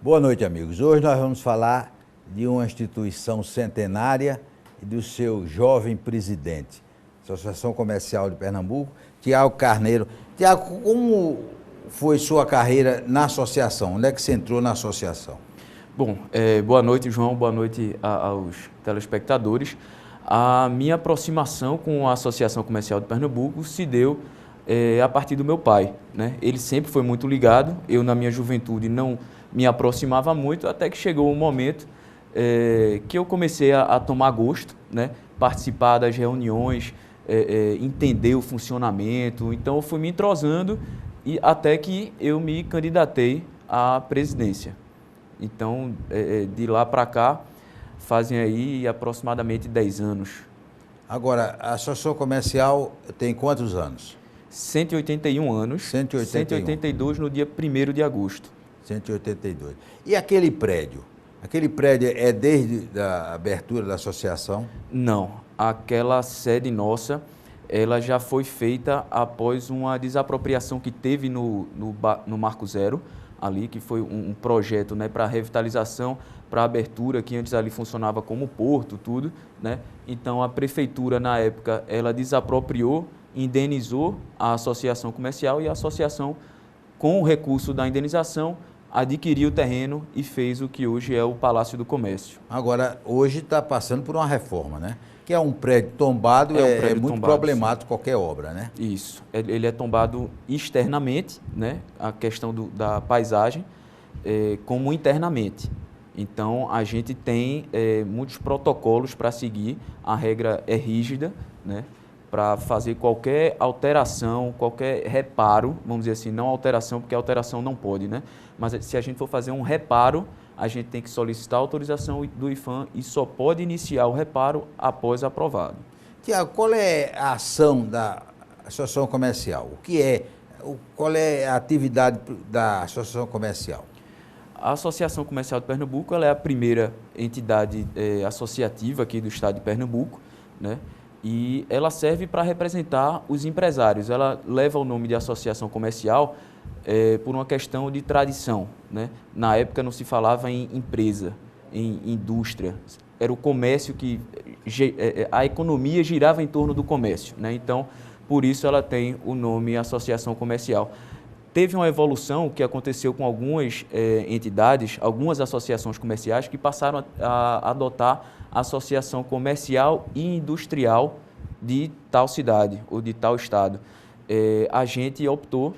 Boa noite, amigos. Hoje nós vamos falar de uma instituição centenária e do seu jovem presidente, Associação Comercial de Pernambuco, Tiago Carneiro. Tiago, como foi sua carreira na associação? Onde é que você entrou na associação? Bom, boa noite, João, boa noite aos telespectadores. A minha aproximação com a Associação Comercial de Pernambuco se deu a partir do meu pai, né? Ele sempre foi muito ligado, eu na minha juventude não me aproximava muito, até que chegou um momento que eu comecei a tomar gosto, né? Participar das reuniões, entender o funcionamento, então eu fui me entrosando e até que eu me candidatei à presidência. Então, de lá para cá, fazem aí aproximadamente 10 anos. Agora, a Associação Comercial tem quantos anos? 181 anos, 182 no dia 1º de agosto. 182. E aquele prédio? Aquele prédio é desde a abertura da associação? Não, aquela sede nossa, ela já foi feita após uma desapropriação que teve no Marco Zero, ali, que foi um projeto, né, para revitalização, para abertura, que antes ali funcionava como porto, tudo, né? Então a prefeitura, na época, ela desapropriou, indenizou a associação comercial e a associação, com o recurso da indenização, adquiriu o terreno e fez o que hoje é o Palácio do Comércio. Agora, hoje está passando por uma reforma, né? Que é um prédio tombado, é muito tombado, problemático qualquer obra, né? Isso, ele é tombado externamente, né? A questão da paisagem, como internamente. Então, a gente tem muitos protocolos para seguir, a regra é rígida, né? Para fazer qualquer alteração, qualquer reparo, vamos dizer assim, não alteração, porque alteração não pode, né? Mas se a gente for fazer um reparo, a gente tem que solicitar a autorização do IPHAN e só pode iniciar o reparo após aprovado. Tiago, qual é a ação da Associação Comercial? Qual é a atividade da Associação Comercial? A Associação Comercial de Pernambuco, ela é a primeira entidade associativa aqui do estado de Pernambuco, né? E ela serve para representar os empresários. Ela leva o nome de Associação Comercial por uma questão de tradição, né? Na época não se falava em empresa, em indústria. Era o comércio que... a economia girava em torno do comércio, né? Então, por isso ela tem o nome Associação Comercial. Teve uma evolução que aconteceu com algumas entidades, algumas associações comerciais que passaram a adotar a associação comercial e industrial de tal cidade ou de tal estado. A gente optou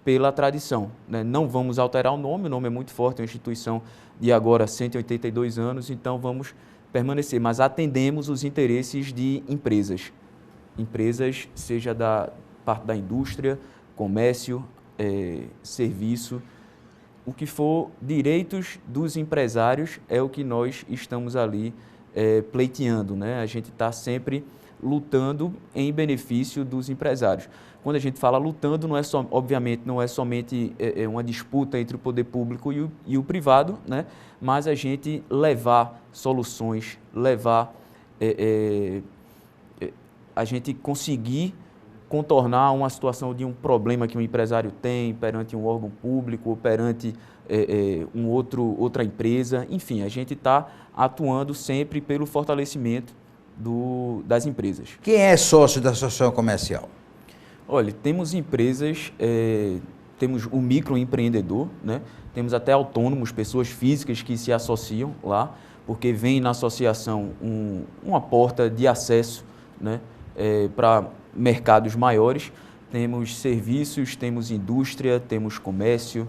pela tradição, né? Não vamos alterar o nome é muito forte, é uma instituição de agora 182 anos, então vamos permanecer, mas atendemos os interesses de empresas. Empresas, seja da parte da indústria, comércio, serviço, o que for direitos dos empresários é o que nós estamos ali pleiteando, né? A gente está sempre lutando em benefício dos empresários. Quando a gente fala lutando, obviamente não é somente uma disputa entre o poder público e o privado, né? Mas a gente levar soluções, a gente conseguir contornar uma situação de um problema que um empresário tem perante um órgão público ou perante outra empresa. Enfim, a gente está atuando sempre pelo fortalecimento das empresas. Quem é sócio da Associação Comercial? Olha, temos empresas, temos o microempreendedor, né? Temos até autônomos, pessoas físicas que se associam lá, porque vem na associação uma porta de acesso, né? Para mercados maiores. Temos serviços, temos indústria, temos comércio,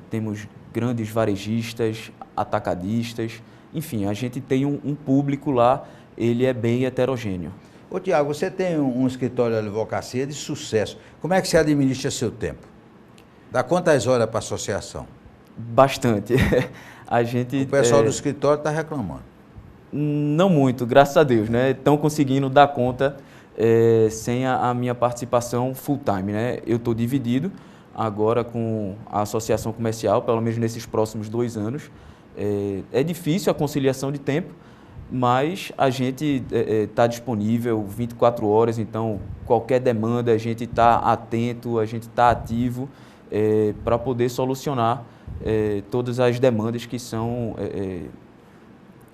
temos grandes varejistas, atacadistas, enfim, a gente tem um público lá, ele é bem heterogêneo. Ô Tiago, você tem um escritório de advocacia de sucesso, como é que você administra seu tempo? Dá quantas horas para a associação? Bastante. O pessoal do escritório está reclamando. Não muito, graças a Deus, né? Estão conseguindo dar conta sem a minha participação full time, né? Eu estou dividido agora com a associação comercial, pelo menos nesses próximos 2 anos. É difícil a conciliação de tempo, mas a gente está disponível 24 horas, então qualquer demanda a gente está atento, a gente está ativo para poder solucionar todas as demandas que são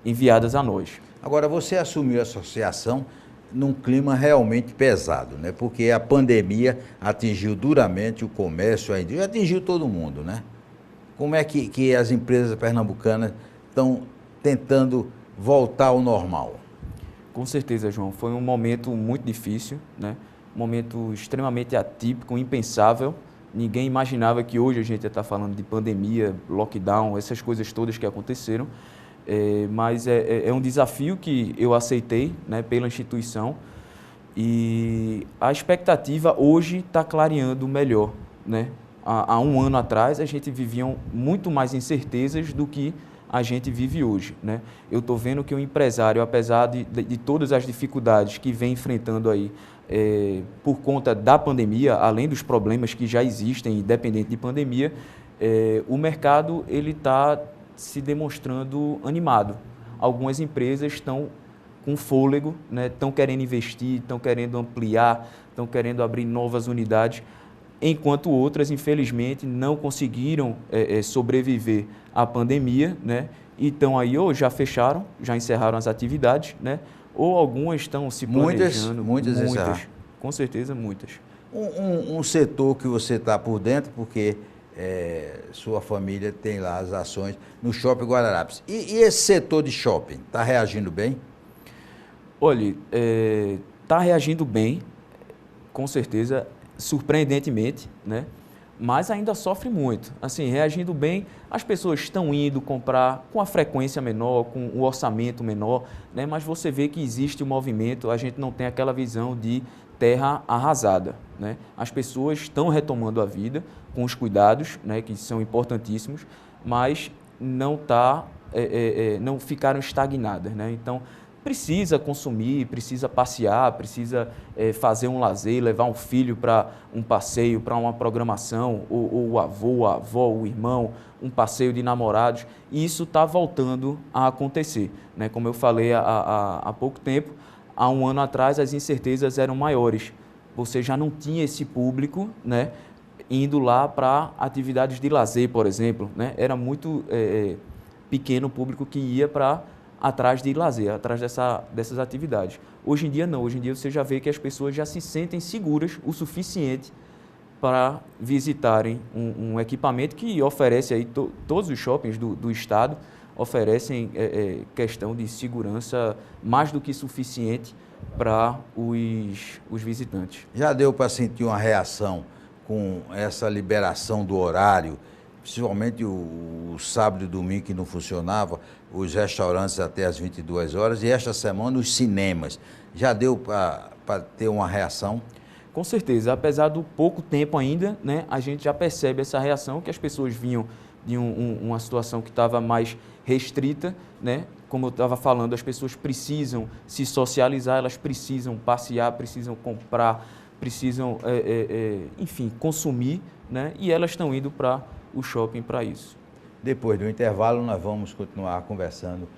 enviadas a nós. Agora, você assumiu a associação num clima realmente pesado, né? Porque a pandemia atingiu duramente o comércio, a indústria, atingiu todo mundo, né? Como é que as empresas pernambucanas estão tentando voltar ao normal? Com certeza, João. Foi um momento muito difícil, né? Um momento extremamente atípico, impensável. Ninguém imaginava que hoje a gente ia estar falando de pandemia, lockdown, essas coisas todas que aconteceram. Mas é um desafio que eu aceitei, né, pela instituição, e a expectativa hoje está clareando melhor, né? Há um ano atrás a gente vivia muito mais incertezas do que a gente vive hoje, né? Eu estou vendo que o empresário, apesar de todas as dificuldades que vem enfrentando aí por conta da pandemia, além dos problemas que já existem independente de pandemia, o mercado ele está se demonstrando animado. Algumas empresas estão com fôlego, né? Estão querendo investir, estão querendo ampliar, estão querendo abrir novas unidades, enquanto outras, infelizmente, não conseguiram sobreviver à pandemia, né? E estão aí ou já fecharam, já encerraram as atividades, né? Ou algumas estão se planejando. Muitas, com certeza, muitas. Um setor que você está por dentro, porque sua família tem lá as ações no Shopping Guararapes. E esse setor de shopping está reagindo bem? Olha, está reagindo bem, com certeza, surpreendentemente, né? Mas ainda sofre muito. Assim, reagindo bem, as pessoas estão indo comprar com a frequência menor, com o orçamento menor, né? Mas você vê que existe um movimento, a gente não tem aquela visão de terra arrasada, né? As pessoas estão retomando a vida com os cuidados, né, que são importantíssimos, mas não ficaram estagnadas, né? Então, precisa consumir, precisa passear, precisa fazer um lazer, levar um filho para um passeio, para uma programação, ou o avô, a avó, o irmão, um passeio de namorados, e isso está voltando a acontecer, né? Como eu falei há pouco tempo, há um ano atrás as incertezas eram maiores, você já não tinha esse público, né, indo lá para atividades de lazer, por exemplo, né? Era muito pequeno o público que ia atrás de lazer, atrás dessas atividades. Hoje em dia não, hoje em dia você já vê que as pessoas já se sentem seguras o suficiente para visitarem um equipamento que oferece aí todos os shoppings do estado oferecem questão de segurança mais do que suficiente para os visitantes. Já deu para sentir uma reação com essa liberação do horário, principalmente o sábado e domingo que não funcionava, os restaurantes até às 22 horas, e esta semana os cinemas. Já deu para ter uma reação? Com certeza, apesar do pouco tempo ainda, né, a gente já percebe essa reação, que as pessoas vinham de uma situação que estava mais restrita, né? Como eu estava falando, as pessoas precisam se socializar, elas precisam passear, precisam comprar, precisam, enfim, consumir, né? E elas estão indo para o shopping para isso. Depois do intervalo, nós vamos continuar conversando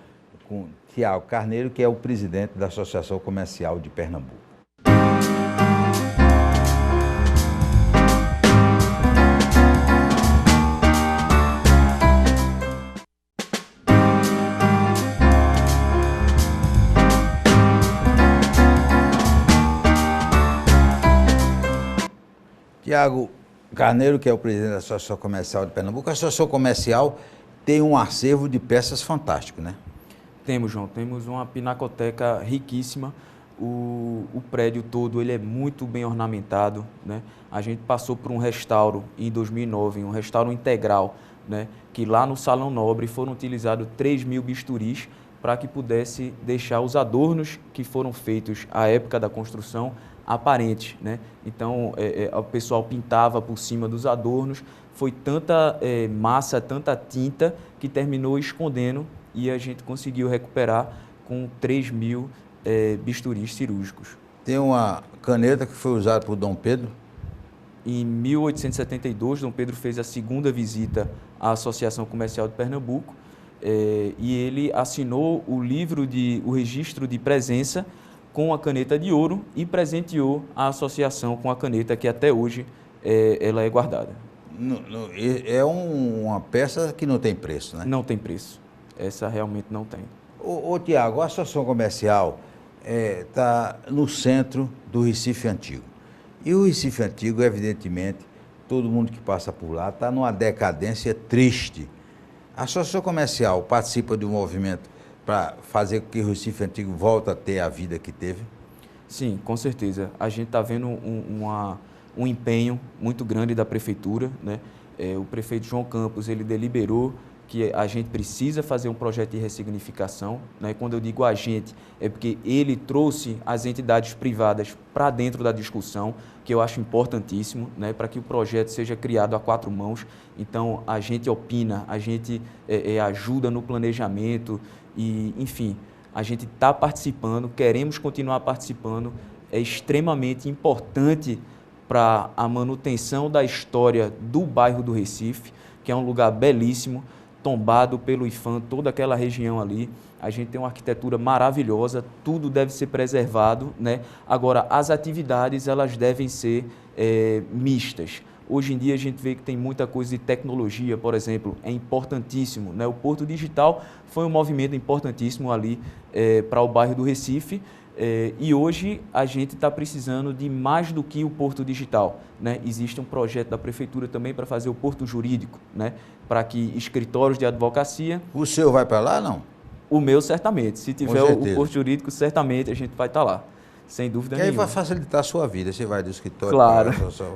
com Tiago Carneiro, que é o presidente da Associação Comercial de Pernambuco. Tiago Carneiro, que é o presidente da Associação Comercial de Pernambuco. A Associação Comercial tem um acervo de peças fantástico, né? Temos, João. Temos uma pinacoteca riquíssima. O prédio todo ele é muito bem ornamentado, né? A gente passou por um restauro em 2009, um restauro integral, né? Que lá no Salão Nobre foram utilizados 3.000 bisturis para que pudesse deixar os adornos que foram feitos à época da construção aparentes, né? Então, o pessoal pintava por cima dos adornos, foi tanta massa, tanta tinta, que terminou escondendo e a gente conseguiu recuperar com 3.000 bisturis cirúrgicos. Tem uma caneta que foi usada por Dom Pedro? Em 1872, Dom Pedro fez a segunda visita à Associação Comercial de Pernambuco e ele assinou o registro de presença com a caneta de ouro e presenteou a associação com a caneta que até hoje ela é guardada. É uma peça que não tem preço, né? Não tem preço. Essa realmente não tem. Ô Tiago, a Associação Comercial está no centro do Recife Antigo. E o Recife Antigo, evidentemente, todo mundo que passa por lá está numa decadência triste. A Associação Comercial participa de um movimento para fazer com que o Recife Antigo volte a ter a vida que teve? Sim, com certeza. A gente está vendo um empenho muito grande da Prefeitura, né? O prefeito João Campos, ele deliberou que a gente precisa fazer um projeto de ressignificação, né? Quando eu digo a gente, é porque ele trouxe as entidades privadas para dentro da discussão, que eu acho importantíssimo, né? Para que o projeto seja criado a quatro mãos. Então, a gente opina, a gente ajuda no planejamento e, enfim, a gente está participando, queremos continuar participando, é extremamente importante para a manutenção da história do bairro do Recife, que é um lugar belíssimo, tombado pelo IFAM, toda aquela região ali. A gente tem uma arquitetura maravilhosa, tudo deve ser preservado, né? Agora, as atividades elas devem ser mistas. Hoje em dia a gente vê que tem muita coisa de tecnologia, por exemplo, é importantíssimo, né? O Porto Digital foi um movimento importantíssimo ali para o bairro do Recife, e hoje a gente está precisando de mais do que o Porto Digital, né? Existe um projeto da Prefeitura também para fazer o Porto Jurídico, né? Para que escritórios de advocacia... O seu vai para lá, não? O meu, certamente. Se tiver o Porto Jurídico, certamente a gente vai estar lá. Sem dúvida nenhuma. Que aí vai facilitar a sua vida, você vai do escritório. Claro,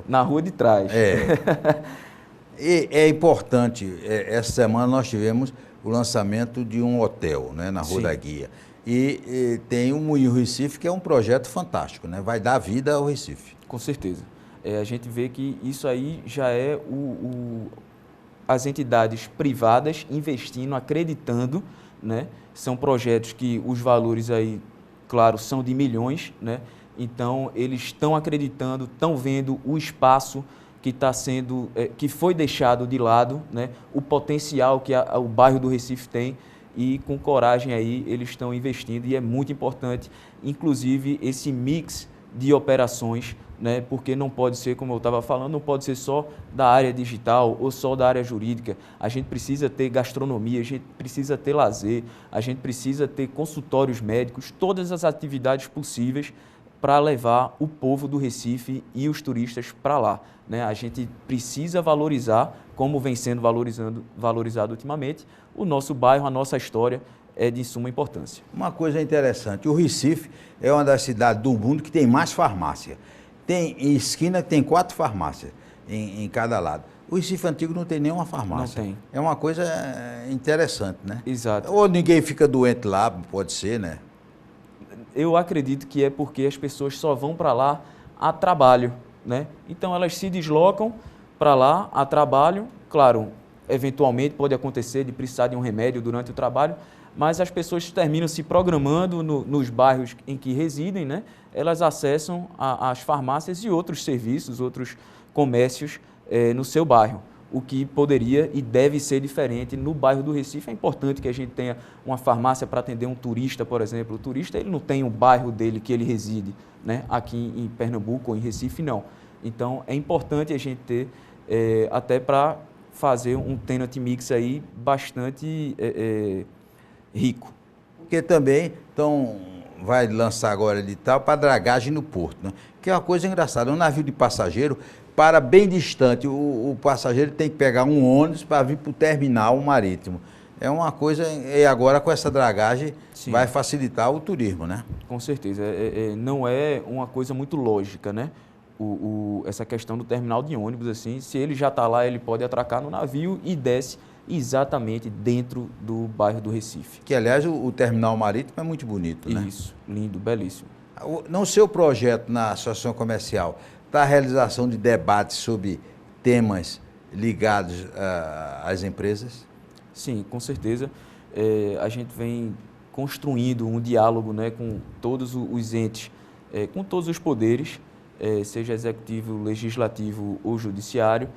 na rua de trás. E é importante, essa semana nós tivemos o lançamento de um hotel, né, na Rua da Guia. E tem o Moinho Recife, que é um projeto fantástico, né? Vai dar vida ao Recife. Com certeza. A gente vê que isso aí já é as entidades privadas investindo, acreditando, né? São projetos que os valores aí, claro, são de milhões, né? Então, eles estão acreditando, estão vendo o espaço que está sendo, que foi deixado de lado, né? O potencial que o bairro do Recife tem e com coragem aí eles estão investindo e é muito importante, inclusive, esse mix de operações, né? Porque não pode ser, como eu estava falando, não pode ser só da área digital ou só da área jurídica. A gente precisa ter gastronomia, a gente precisa ter lazer, a gente precisa ter consultórios médicos, todas as atividades possíveis para levar o povo do Recife e os turistas para lá, né? A gente precisa valorizar, como vem sendo valorizado ultimamente, o nosso bairro, a nossa história é de suma importância. Uma coisa interessante, o Recife é uma das cidades do mundo que tem mais farmácia. Tem esquina que tem 4 farmácias em cada lado. O Recife Antigo não tem nenhuma farmácia. Não tem. É uma coisa interessante, né? Exato. Ou ninguém fica doente lá, pode ser, né? Eu acredito que é porque as pessoas só vão para lá a trabalho, né? Então elas se deslocam para lá a trabalho, claro, eventualmente pode acontecer de precisar de um remédio durante o trabalho, mas as pessoas terminam se programando nos bairros em que residem, né? Elas acessam as farmácias e outros serviços, outros comércios no seu bairro, o que poderia e deve ser diferente no bairro do Recife. É importante que a gente tenha uma farmácia para atender um turista, por exemplo. O turista ele não tem o bairro dele que ele reside, né? Aqui em Pernambuco ou em Recife, não. Então, é importante a gente ter, até para fazer um tenant mix aí bastante rico. Porque também vai lançar agora edital para dragagem no porto, né? Que é uma coisa engraçada, um navio de passageiro para bem distante, o passageiro tem que pegar um ônibus para vir para o terminal marítimo. É uma coisa, e agora com essa dragagem Sim. vai facilitar o turismo, né? Com certeza, não é uma coisa muito lógica, né? Essa questão do terminal de ônibus, assim, se ele já está lá, ele pode atracar no navio e desce exatamente dentro do bairro do Recife. Que, aliás, o terminal marítimo é muito bonito, né? Isso, lindo, belíssimo. No seu projeto na Associação Comercial, está a realização de debates sobre temas ligados às empresas? Sim, com certeza. A gente vem construindo um diálogo, né, com todos os entes, com todos os poderes, seja executivo, legislativo ou judiciário,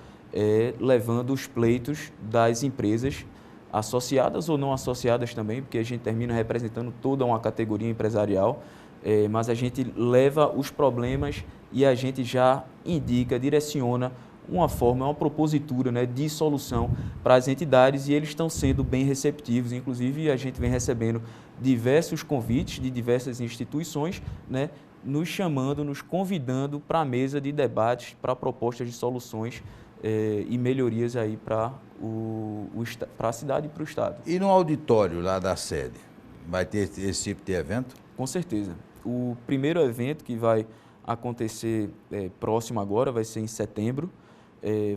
levando os pleitos das empresas associadas ou não associadas também, porque a gente termina representando toda uma categoria empresarial, mas a gente leva os problemas e a gente já indica, direciona uma forma, uma propositura, né, de solução para as entidades, e eles estão sendo bem receptivos. Inclusive, a gente vem recebendo diversos convites de diversas instituições, né, nos chamando, nos convidando para a mesa de debates, para propostas de soluções e melhorias aí para a cidade e para o Estado. E no auditório lá da sede, vai ter esse tipo de evento? Com certeza. O primeiro evento que vai acontecer próximo agora vai ser em setembro,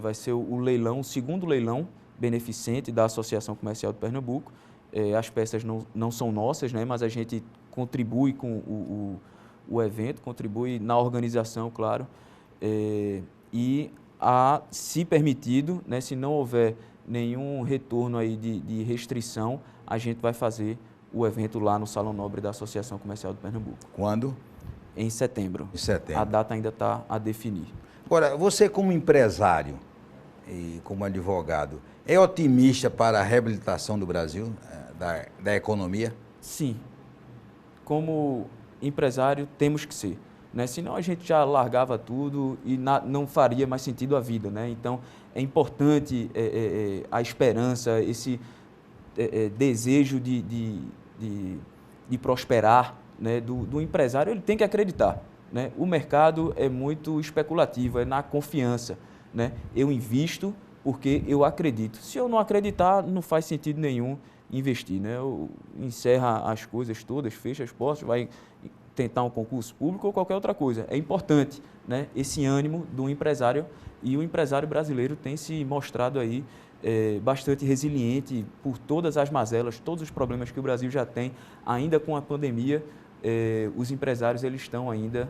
vai ser o leilão, o segundo leilão beneficente da Associação Comercial de Pernambuco. As peças não são nossas, né, mas a gente contribui com o evento, contribui na organização, claro, e se permitido, né, se não houver nenhum retorno aí de restrição, a gente vai fazer o evento lá no Salão Nobre da Associação Comercial de Pernambuco. Quando? Em setembro. Em setembro. A data ainda está a definir. Agora, você como empresário e como advogado, é otimista para a reabilitação do Brasil, da economia? Sim. Como empresário, temos que ser, né? Senão a gente já largava tudo e não faria mais sentido a vida, né? Então, é importante a esperança, esse desejo de prosperar, né, do empresário. Ele tem que acreditar, né? O mercado é muito especulativo, é na confiança, né? Eu invisto porque eu acredito. Se eu não acreditar, não faz sentido nenhum investir, né? Encerra as coisas todas, fecha as portas, vai tentar um concurso público ou qualquer outra coisa. É importante, né, esse ânimo do empresário, e o empresário brasileiro tem se mostrado aí bastante resiliente por todas as mazelas, todos os problemas que o Brasil já tem, ainda com a pandemia. Os empresários eles estão ainda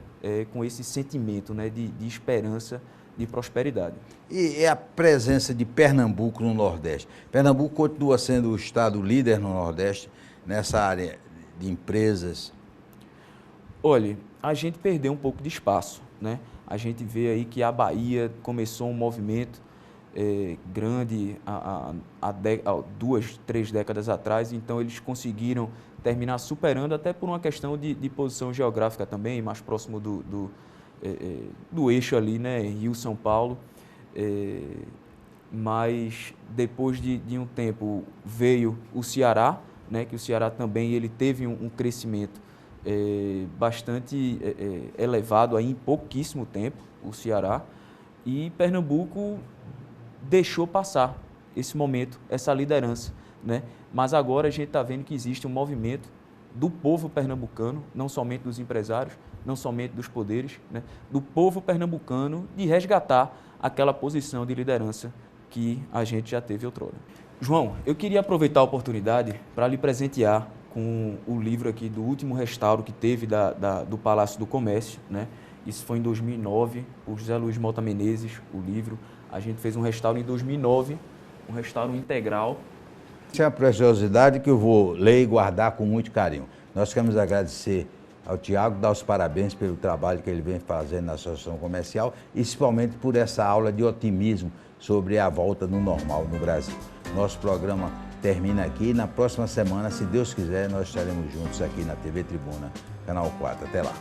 com esse sentimento, né, de esperança, de prosperidade. E a presença de Pernambuco no Nordeste? Pernambuco continua sendo o estado líder no Nordeste nessa área de empresas? Olha, a gente perdeu um pouco de espaço, né? A gente vê aí que a Bahia começou um movimento grande há 2, 3 décadas atrás, então eles conseguiram terminar superando, até por uma questão de posição geográfica também, mais próximo do eixo ali, né, Rio-São Paulo. Mas depois de um tempo veio o Ceará, né, que o Ceará também ele teve um crescimento bastante elevado aí em pouquíssimo tempo, o Ceará, e Pernambuco deixou passar esse momento, essa liderança, né? Mas agora a gente está vendo que existe um movimento do povo pernambucano, não somente dos empresários, não somente dos poderes, né? Do povo pernambucano, de resgatar aquela posição de liderança que a gente já teve outrora. João, eu queria aproveitar a oportunidade para lhe presentear com o livro aqui do último restauro que teve do Palácio do Comércio, né? Isso foi em 2009, por José Luiz Mota Menezes, o livro. A gente fez um restauro em 2009, um restauro integral. Isso é uma preciosidade que eu vou ler e guardar com muito carinho. Nós queremos agradecer ao Tiago, dar os parabéns pelo trabalho que ele vem fazendo na Associação Comercial, e principalmente por essa aula de otimismo sobre a volta no normal no Brasil. Nosso programa termina aqui. Na próxima semana, se Deus quiser, nós estaremos juntos aqui na TV Tribuna, Canal 4. Até lá.